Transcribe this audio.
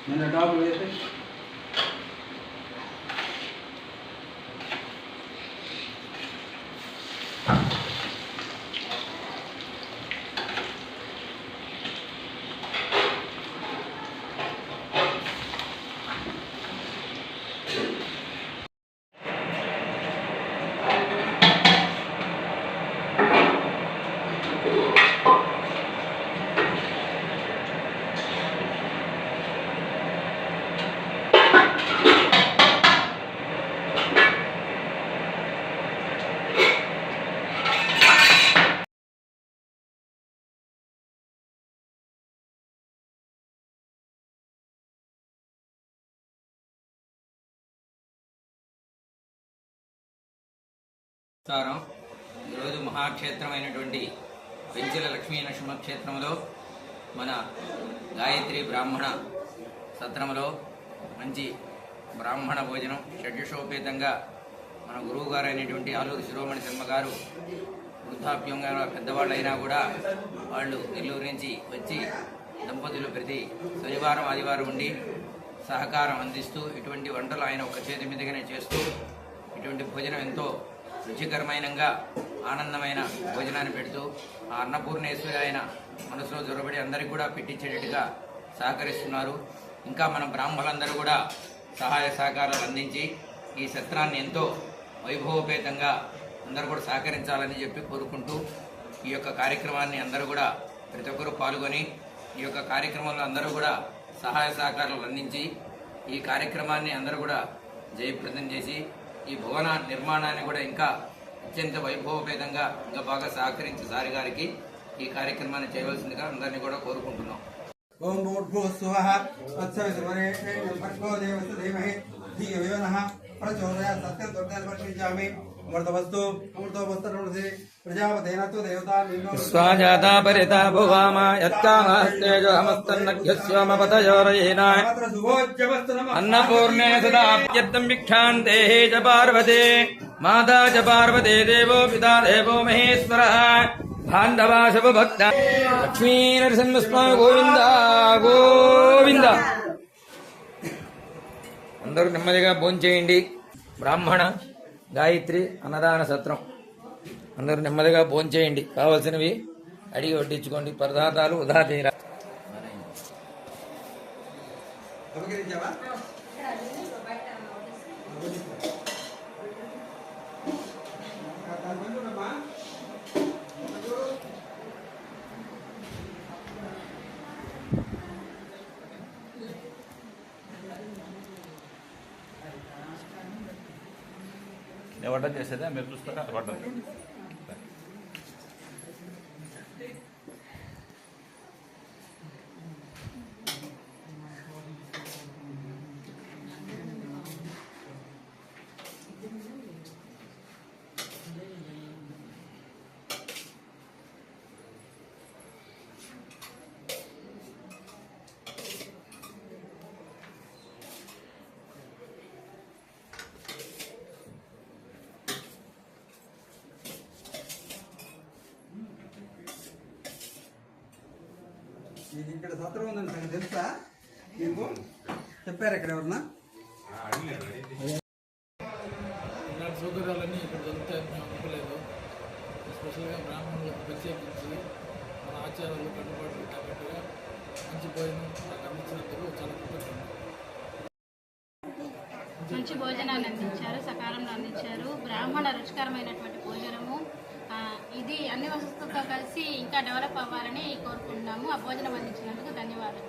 నిన్న టాప్ వేస్తే ఈరోజు మహాక్షేత్రమైనటువంటి పెంచెల లక్ష్మీ నరసింహక్షేత్రంలో మన గాయత్రి బ్రాహ్మణ సత్రంలో మంచి బ్రాహ్మణ భోజనం షడ్యుషోపేతంగా మన గురువు గారు అయినటువంటి ఆలూరు శిరోమణి శర్మ గారు వృద్ధాప్యంగా పెద్దవాళ్ళు అయినా కూడా వాళ్ళు నెల్లూరు నుంచి వచ్చి దంపతులు ప్రతి శనివారం ఆదివారం ఉండి సహకారం అందిస్తూ ఇటువంటి వంటలు ఆయన ఒక చేతి మీదుగానే చేస్తూ ఇటువంటి భోజనం ఎంతో రుచికరమైనగా ఆనందమైన భోజనాన్ని పెడుతూ ఆ అన్నపూర్ణేశ్వరి ఆయన మనసులో జొరబడి అందరికీ కూడా పెట్టించేటట్టుగా సహకరిస్తున్నారు. ఇంకా మన బ్రాహ్మణులందరూ కూడా సహాయ సహకారాలు అందించి ఈ సత్రాన్ని ఎంతో వైభవోపేతంగా అందరూ కూడా సహకరించాలని చెప్పి కోరుకుంటూ ఈ యొక్క కార్యక్రమాన్ని అందరూ కూడా ప్రతి ఒక్కరూ పాల్గొని ఈ యొక్క కార్యక్రమంలో అందరూ కూడా సహాయ సహకారాలు అందించి ఈ కార్యక్రమాన్ని అందరూ కూడా జయప్రదం చేసి ఈ భవన నిర్మాణాన్ని కూడా ఇంకా అత్యంత వైభవపేతంగా ఇంకా బాగా సహకరించి సారి గారికి ఈ కార్యక్రమాన్ని చేయవలసిందిగా అందరినీ కూడా కోరుకుంటున్నాం. ఓం భూర్భువస్సువః తత్సవితుర్వరేణ్యం దేవస్య ధీమహి ధియో యో నః ప్రచోదయాత్. సత్యం దుర్గాన్ని వర్షించామి. అమృతవస్తు అమృతోపస్తరుణసి ప్రజాపతేనతు దేవతా స్వాజాతా పరితా భువామ యత్కామస్తేజో హమస్తన్నఘ్యస్వమపతయోరయేన అన్నపూర్ణే సదాప్యర్థం భిక్షాంతే చ పార్వతే మాతా చ పార్వతే దేవో పితా దేవో మహేశ్వరః బాంధవా శుభభక్త లక్ష్మీ నరసింహస్వామి గోవింద గోవింద. అందరూ నెమ్మదిగా భోంచేయండి. బ్రాహ్మణ గాయత్రి అన్నదాన సత్రం అందరూ నెమ్మదిగా భోంచేయండి. కావలసినవి అడిగి వడ్డించుకోండి. పదార్థాలు వృధా చేయరా. వంట చేసేదా మీరు చూస్తారా? వంట ఇక్కడ సత్రం ఉందని నాకు తెలుసా? మీకు చెప్పారు ఇక్కడ ఎవరన్నా? ఇలాంటి సౌకర్యాలన్నీ ఇక్కడ దొరుకుతాయని మేము అనుకోలేదు. స్పెషల్గా బ్రాహ్మణులకు ప్రత్యేకించి మన ఆచారాలు కట్టుబాట్లు తగ్గట్టుగా మంచి భోజనం నాకు అందించినందుకు చాలా కృతజ్ఞతలు. మంచి భోజనాన్ని అందించారు, సకాలంలో అందించారు. బ్రాహ్మణ రుచికరమైనటువంటి భోజనము ఇది అన్ని వసతులతో కలిసి ఇంకా డెవలప్ అవ్వాలని కోరుకుంటున్నాము. ఆ భోజనం అందించినందుకు ధన్యవాదాలు.